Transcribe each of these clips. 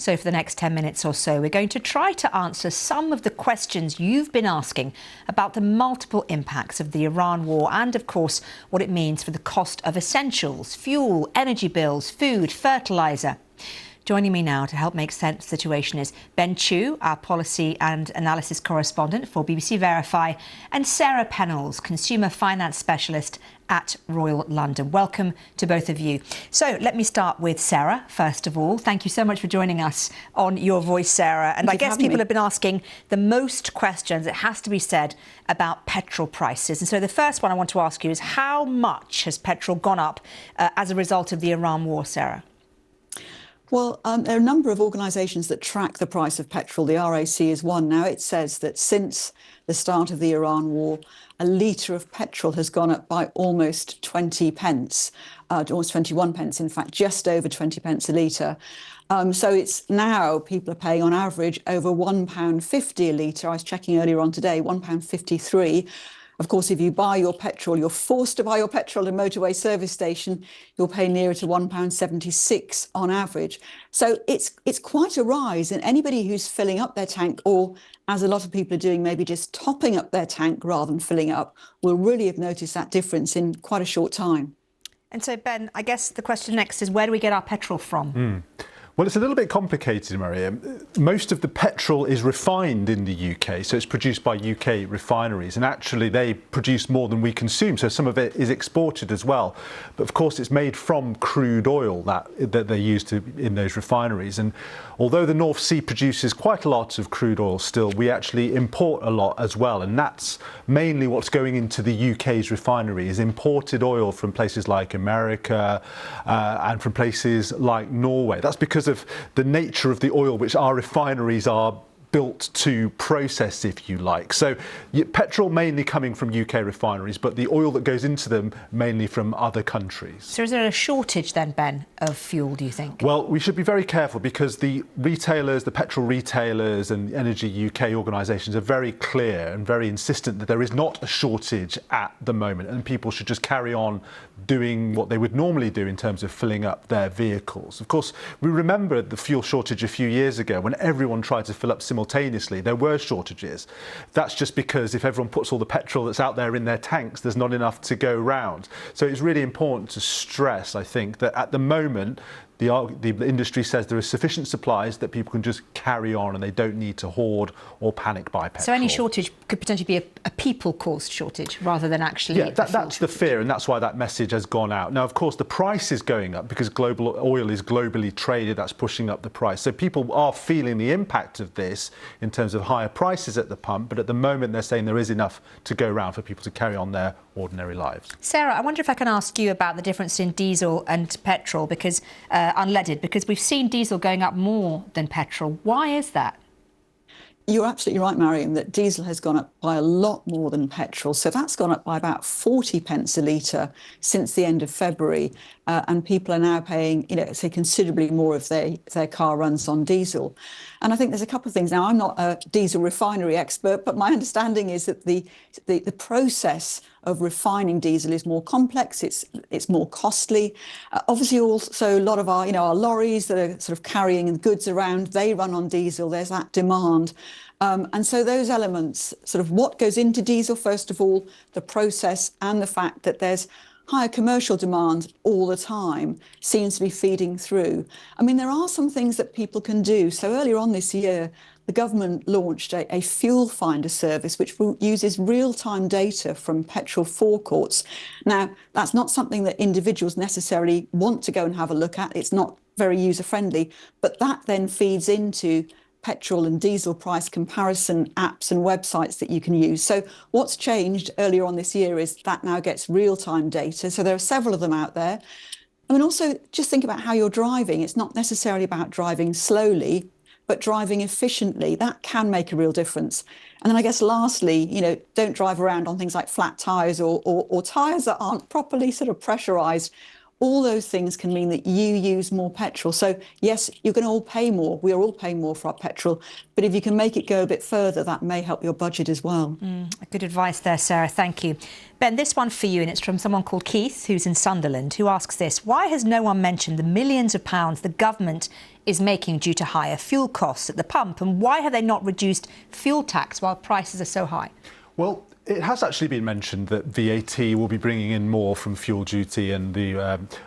So for the next 10 minutes or so, we're going to try to answer some of the questions you've been asking about the multiple impacts of the Iran war and, of course, what it means for the cost of essentials, fuel, energy bills, food, fertiliser. Joining me now to help make sense of the situation is Ben Chu, our policy and analysis correspondent for BBC Verify, and Sarah Pennells, consumer finance specialist at Royal London. Welcome to both of you. So let me start with Sarah, first of all. Thank you so much for joining us on Your Voice, Sarah. And I guess people have been asking the most questions, it has to be said, about petrol prices. And so the first one I want to ask you is how much has petrol gone up as a result of the Iran war, Sarah? Well, there are a number of organisations that track the price of petrol. The RAC is one. Now, it says that since the start of the Iran war, a litre of petrol has gone up by almost 20 pence, almost 21 pence, in fact, just over 20 pence a litre. So it's now people are paying on average over £1.50 a litre. I was checking earlier on today, £1.53. Of course, if you buy your petrol, you're forced to buy your petrol at a motorway service station, you'll pay nearer to £1.76 on average. So it's quite a rise. And anybody who's filling up their tank, or as a lot of people are doing, maybe just topping up their tank rather than filling up, will really have noticed that difference in quite a short time. And so, Ben, I guess the question next is, where do we get our petrol from? Well, it's a little bit complicated, Maria. Most of the petrol is refined in the UK, so it's produced by UK refineries, and actually they produce more than we consume, so some of it is exported as well. But of course, it's made from crude oil that they use in those refineries. And although the North Sea produces quite a lot of crude oil still, we actually import a lot as well, and that's mainly what's going into the UK's refineries, imported oil from places like America and from places like Norway. That's because of the nature of the oil which our refineries are built to process, if you like. So petrol mainly coming from UK refineries, but the oil that goes into them mainly from other countries. So is there a shortage then, Ben, of fuel, do you think? Well, we should be very careful because the retailers, the petrol retailers and Energy UK organisations are very clear and very insistent that there is not a shortage at the moment, and people should just carry on doing what they would normally do in terms of filling up their vehicles. Of course, we remember the fuel shortage a few years ago when everyone tried to fill up simultaneously. There were shortages. That's just because if everyone puts all the petrol that's out there in their tanks, there's not enough to go round. So it's really important to stress, I think, that at the moment, the industry says there are sufficient supplies that people can just carry on and they don't need to hoard or panic buy petrol. So any shortage could potentially be a people-caused shortage rather than actually that's the fear, and that's why that message has gone out. Now, of course, the price is going up because global oil is globally traded. That's pushing up the price. So people are feeling the impact of this in terms of higher prices at the pump, but at the moment they're saying there is enough to go around for people to carry on their ordinary lives. Sarah, I wonder if I can ask you about the difference in diesel and petrol, because unleaded, because we've seen diesel going up more than petrol. Why is that? You're absolutely right, Mariam, that diesel has gone up by a lot more than petrol. So that's gone up by about 40 pence a litre since the end of February. And people are now paying, say, considerably more of their car runs on diesel. And I think there's a couple of things. Now, I'm not a diesel refinery expert, but my understanding is that the process of refining diesel is more complex. It's more costly. Obviously, also a lot of our lorries that are sort of carrying goods around, they run on diesel. There's that demand. And so those elements, sort of what goes into diesel, first of all, the process and the fact that there's higher commercial demand all the time seems to be feeding through. I mean, there are some things that people can do. So earlier on this year, the government launched a fuel finder service which uses real-time data from petrol forecourts. Now, that's not something that individuals necessarily want to go and have a look at. It's not very user-friendly, but that then feeds into petrol and diesel price comparison apps and websites that you can use. So what's changed earlier on this year is that now gets real-time data. So there are several of them out there. I mean, also just think about how you're driving. It's not necessarily about driving slowly, but driving efficiently. That can make a real difference. And then I guess lastly, don't drive around on things like flat tyres or tyres that aren't properly sort of pressurised all those things can mean that you use more petrol. So yes, you're going to all pay more. We are all paying more for our petrol. But if you can make it go a bit further, that may help your budget as well. Good advice there, Sarah. Thank you. Ben, this one for you, and it's from someone called Keith, who's in Sunderland, who asks this: why has no one mentioned the millions of pounds the government is making due to higher fuel costs at the pump? And why have they not reduced fuel tax while prices are so high? Well, it has actually been mentioned that VAT will be bringing in more from fuel duty and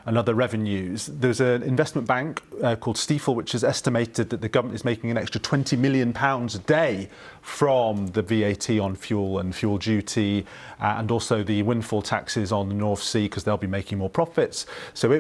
other revenues. There's an investment bank called Stifel which has estimated that the government is making an extra £20 million a day from the VAT on fuel and fuel duty, and also the windfall taxes on the North Sea, because they'll be making more profits. So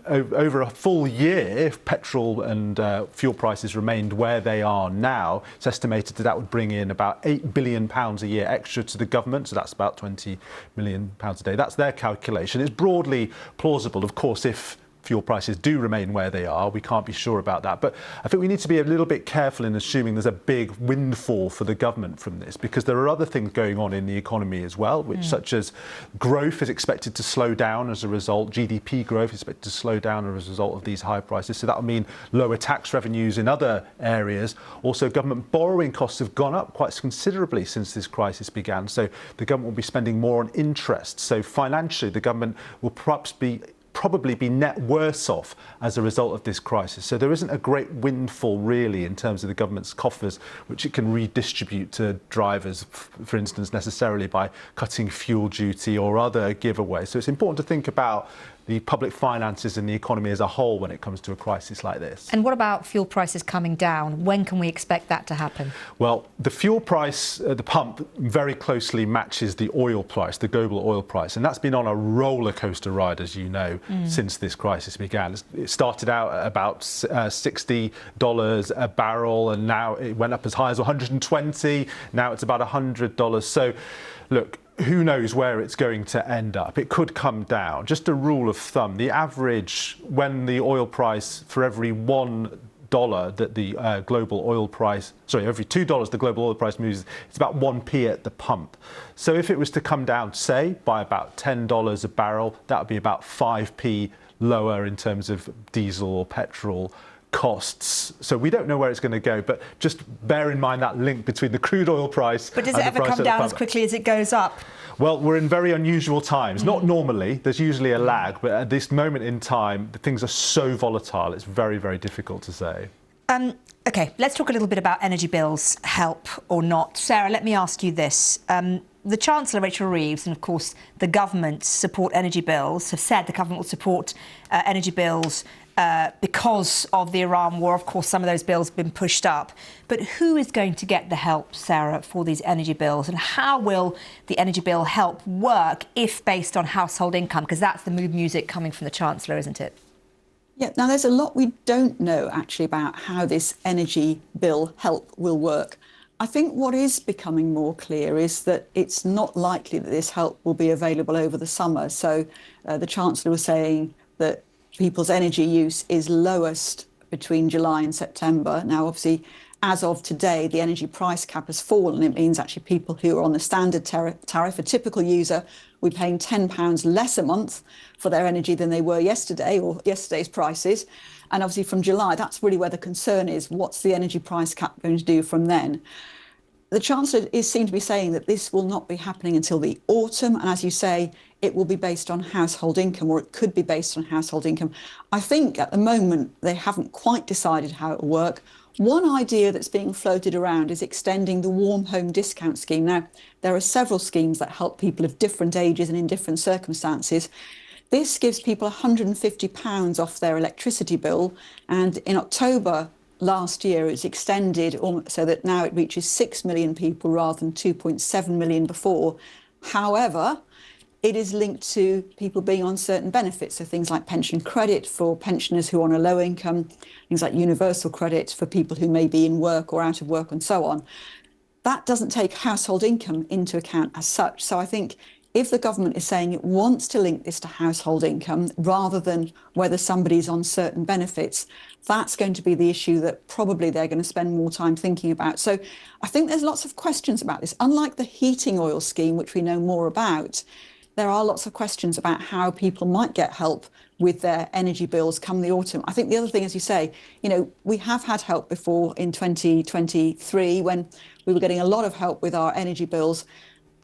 over a full year, if petrol and fuel prices remained where they are now, it's estimated that would bring in about £8 billion a year extra to the government. So that's about £20 million a day. That's their calculation. It's broadly plausible, of course, if fuel prices do remain where they are. We can't be sure about that. But I think we need to be a little bit careful in assuming there's a big windfall for the government from this, because there are other things going on in the economy as well, which such as growth is expected to slow down as a result. GDP growth is expected to slow down as a result of these high prices. So that will mean lower tax revenues in other areas. Also, government borrowing costs have gone up quite considerably since this crisis began. So the government will be spending more on interest. So financially, the government will probably be net worse off as a result of this crisis. So there isn't a great windfall really in terms of the government's coffers, which it can redistribute to drivers, for instance, necessarily by cutting fuel duty or other giveaways. So it's important to think about the public finances and the economy as a whole when it comes to a crisis like this. And what about fuel prices coming down? When can we expect that to happen? Well, the fuel price at the pump very closely matches the oil price, the global oil price, and that's been on a roller coaster ride, as you know, since this crisis began. It started out at about $60 a barrel, and now it went up as high as $120. Now it's about $100. So, look, who knows where it's going to end up? It could come down. Just a rule of thumb, the average when the oil price, for every $1 that the global oil price, every $2 the global oil price moves, it's about 1p at the pump. So if it was to come down, say, by about $10 a barrel, that would be about 5p lower in terms of diesel or petrol costs. So we don't know where it's going to go, but just bear in mind that link between the crude oil price. But does it ever come down as quickly as it goes up? Well, we're in very unusual times. Not normally, there's usually a lag, but at this moment in time, things are so volatile, it's very, very difficult to say. OK, let's talk a little bit about energy bills, help or not. Sarah, let me ask you this. The Chancellor, Rachel Reeves, and of course the government support energy bills, have said the government will support energy bills because of the Iran war. Of course, some of those bills have been pushed up. But who is going to get the help, Sarah, for these energy bills? And how will the energy bill help work if based on household income? Because that's the mood music coming from the Chancellor, isn't it? Yeah, now there's a lot we don't know actually about how this energy bill help will work. I think what is becoming more clear is that it's not likely that this help will be available over the summer. So the Chancellor was saying that people's energy use is lowest between July and September. Now, obviously, as of today, the energy price cap has fallen. It means actually people who are on the standard tariff, a typical user, will be paying £10 less a month for their energy than they were yesterday, or yesterday's prices. And obviously from July, that's really where the concern is. What's the energy price cap going to do from then? The Chancellor seems to be saying that this will not be happening until the autumn. And as you say, it will be based on household income, or it could be based on household income. I think at the moment they haven't quite decided how it will work. One idea that's being floated around is extending the warm home discount scheme. Now, there are several schemes that help people of different ages and in different circumstances. This gives people £150 off their electricity bill. And in October last year, it's extended so that now it reaches 6 million people rather than 2.7 million before. However, it is linked to people being on certain benefits, so things like pension credit for pensioners who are on a low income, things like universal credit for people who may be in work or out of work and so on. That doesn't take household income into account as such. So I think if the government is saying it wants to link this to household income rather than whether somebody's on certain benefits, that's going to be the issue that probably they're going to spend more time thinking about. So I think there's lots of questions about this. Unlike the heating oil scheme, which we know more about, there are lots of questions about how people might get help with their energy bills come the autumn. I think the other thing, as you say, we have had help before in 2023 when we were getting a lot of help with our energy bills.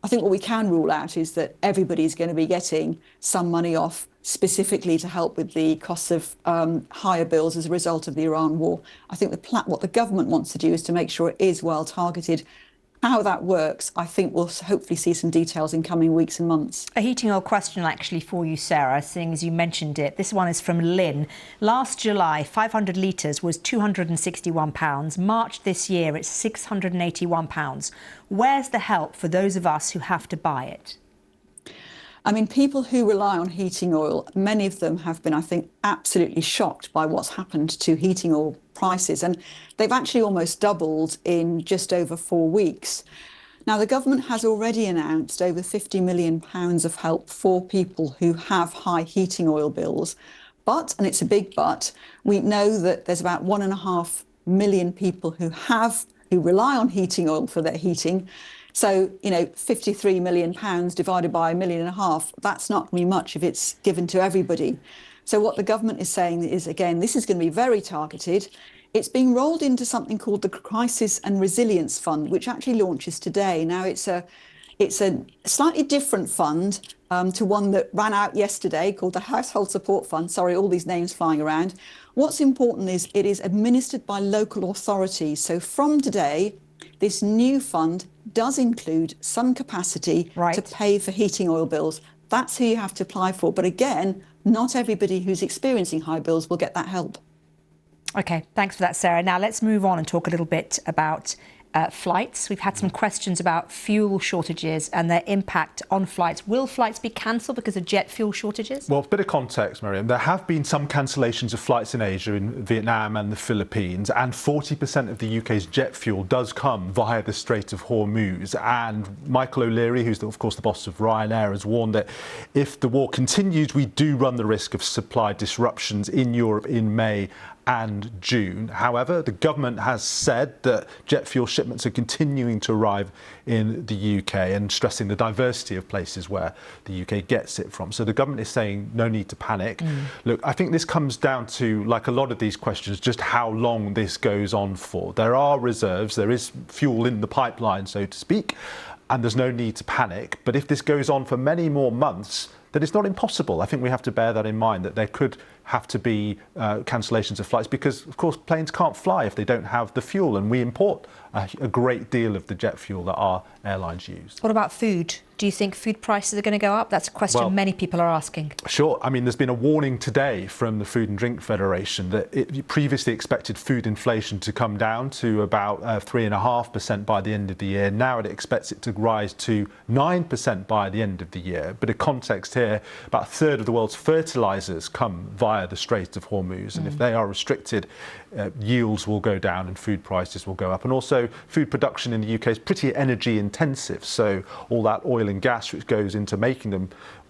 I think what we can rule out is that everybody's going to be getting some money off specifically to help with the costs of higher bills as a result of the Iran war. I think what the government wants to do is to make sure it is well targeted. How that works, I think we'll hopefully see some details in coming weeks and months. A heating oil question actually for you, Sarah, seeing as you mentioned it. This one is from Lynn. Last July, 500 litres was £261. March this year, it's £681. Where's the help for those of us who have to buy it? I mean, people who rely on heating oil, many of them have been, I think, absolutely shocked by what's happened to heating oil prices. And they've actually almost doubled in just over 4 weeks. Now, the government has already announced over £50 million of help for people who have high heating oil bills. But, and it's a big but, we know that there's about 1.5 million people who rely on heating oil for their heating. So, £53 million divided by 1.5 million, that's not going to be much if it's given to everybody. So what the government is saying is, again, this is going to be very targeted. It's being rolled into something called the Crisis and Resilience Fund, which actually launches today. Now, it's a slightly different fund to one that ran out yesterday called the Household Support Fund. Sorry, all these names flying around. What's important is it is administered by local authorities. So from today, this new fund does include some capacity to pay for heating oil bills. That's who you have to apply for. But again, not everybody who's experiencing high bills will get that help. OK, thanks for that, Sarah. Now let's move on and talk a little bit about flights. We've had some questions about fuel shortages and their impact on flights. Will flights be cancelled because of jet fuel shortages? Well, a bit of context, Miriam. There have been some cancellations of flights in Asia, in Vietnam and the Philippines, and 40% of the UK's jet fuel does come via the Strait of Hormuz. And Michael O'Leary, who's of course the boss of Ryanair, has warned that if the war continues, we do run the risk of supply disruptions in Europe in May and June. However, the government has said that jet fuel shipments are continuing to arrive in the UK and stressing the diversity of places where the UK gets it from. So the government is saying no need to panic. Look, I think this comes down to, like a lot of these questions, just how long this goes on for. There are reserves, there is fuel in the pipeline, so to speak, and there's no need to panic. But if this goes on for many more months, then it's not impossible. I think we have to bear that in mind, that there could have to be cancellations of flights because, of course, planes can't fly if they don't have the fuel, and we import a great deal of the jet fuel that our airlines use. What about food? Do you think food prices are going to go up? That's a question many people are asking. Sure. I mean, there's been a warning today from the Food and Drink Federation that it previously expected food inflation to come down to about 3.5% by the end of the year. Now it expects it to rise to 9% by the end of the year. But a context here, about a third of the world's fertilizers come via the Strait of Hormuz. And if they are restricted, yields will go down and food prices will go up. And also food production in the UK is pretty energy intensive. So all that oil and gas which goes into making them,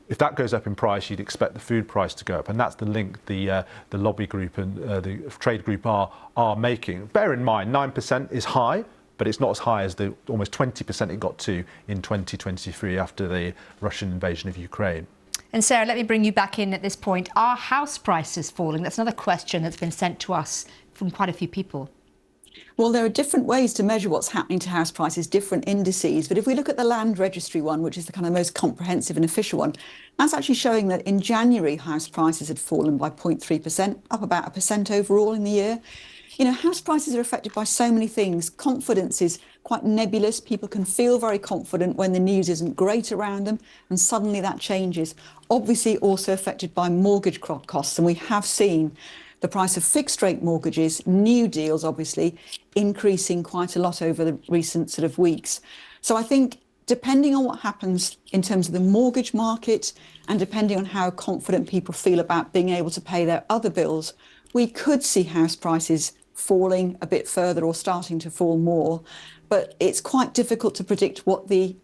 if that goes up in price, you'd expect the food price to go up. And that's the link the lobby group and the trade group are making. Bear in mind, 9% is high, but it's not as high as the almost 20% it got to in 2023 after the Russian invasion of Ukraine. And Sarah, let me bring you back in at this point. Are house prices falling? That's another question that's been sent to us from quite a few people. Well, there are different ways to measure what's happening to house prices, different indices. But if we look at the Land Registry one, which is the kind of most comprehensive and official one, that's actually showing that in January, house prices had fallen by 0.3%, up about 1% overall in the year. House prices are affected by so many things. Confidence is quite nebulous. People can feel very confident when the news isn't great around them, and suddenly that changes. Obviously also affected by mortgage costs, and we have seen the price of fixed rate mortgages, new deals obviously, increasing quite a lot over the recent sort of weeks. So I think depending on what happens in terms of the mortgage market and depending on how confident people feel about being able to pay their other bills, we could see house prices falling a bit further or starting to fall more. But it's quite difficult to predict what the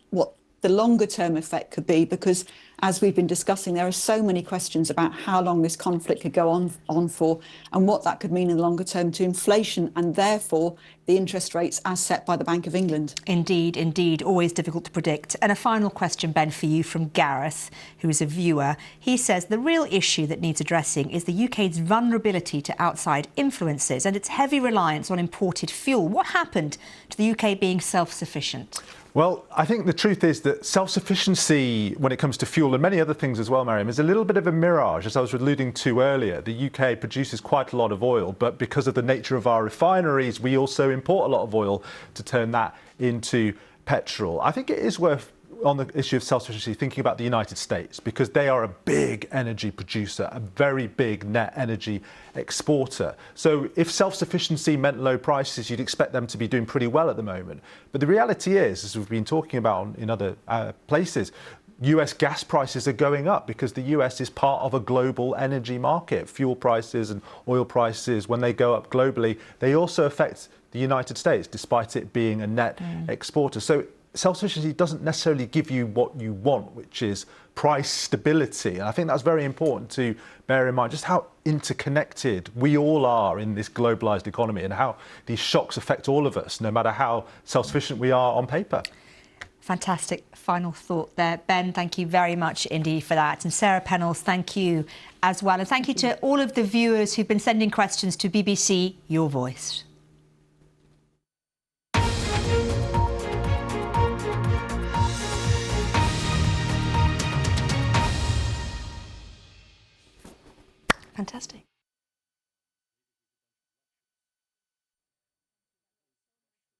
the longer term effect could be, because as we've been discussing, there are so many questions about how long this conflict could go on for and what that could mean in the longer term to inflation and therefore the interest rates as set by the Bank of England. Indeed, indeed. Always difficult to predict. And a final question, Ben, for you from Gareth, who is a viewer. He says the real issue that needs addressing is the UK's vulnerability to outside influences and its heavy reliance on imported fuel. What happened to the UK being self-sufficient? Well, I think the truth is that self-sufficiency when it comes to fuel and many other things as well, Mariam, is a little bit of a mirage. As I was alluding to earlier, the UK produces quite a lot of oil, but because of the nature of our refineries, we also import a lot of oil to turn that into petrol. I think it is worth, on the issue of self-sufficiency, thinking about the United States, because they are a big energy producer, a very big net energy exporter. So if self-sufficiency meant low prices, you'd expect them to be doing pretty well at the moment. But the reality is, as we've been talking about in other places, US gas prices are going up because the US is part of a global energy market. Fuel prices and oil prices, when they go up globally, they also affect the United States, despite it being a net exporter. So self-sufficiency doesn't necessarily give you what you want, which is price stability. And I think that's very important to bear in mind, just how interconnected we all are in this globalised economy and how these shocks affect all of us, no matter how self-sufficient we are on paper. Fantastic final thought there. Ben, thank you very much indeed for that. And Sarah Pennells, thank you as well. And thank you to all of the viewers who've been sending questions to BBC Your Voice. Fantastic.